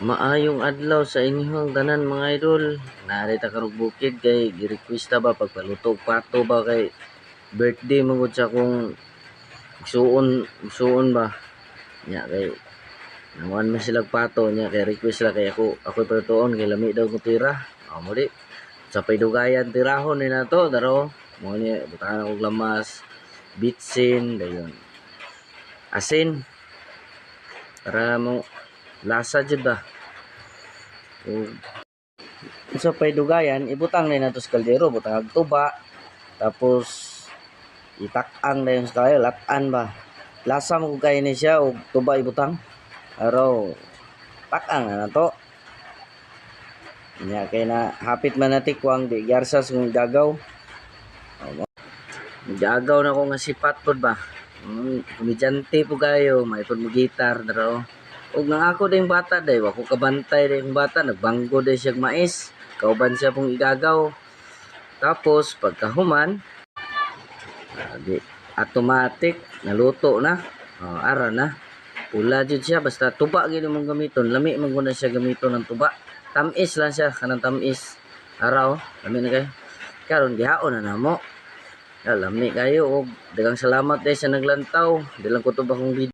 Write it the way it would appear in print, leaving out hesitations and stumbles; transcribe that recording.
Maayong adlaw sa inyong tanan mga idol. Narita karong bukid kay gi-requesta ba pagpaluto pato ba kay birthday magud sa kung suon ba. Nya kay naman man sila pato nya kay request la kay ako palutoon kay lami daw ko tira. Mo di sa paydugayan tirahon ni nato daro. Mo ni butahan og lamas, bitsin dayon. Asin para mo lasa jud ba. Sa paydugayan ibutang na nato sa kaldero, butang og tuba tapos itak-ang na yun sa kayo, lat-an ba. Lasa mo kay ni siya og tuba ibutang. Araw tak-ang na nato. Nya kay na hapit man na tikwang di garsas kung gagaw. Gagaw na ko nga sipat pod ba. Komedyante po kayo, may pod mo gitar daro. Ug nang ako ding bata day, wa ko kabantay ding bata, nagbanggo day siya mais. Kauban siya pong igagaw. Tapos pagkahuman, di automatic naluto na. Ara na. Pula jud siya basta tuba gid mong gamiton. Lami man guna siya gamiton ng tuba. Tamis lang siya kanang tamis. Araw, lami na kay. Karon gihaon na namo. Lami kayo og daghang salamat day sa naglantaw. Dilang ko to ba kong video.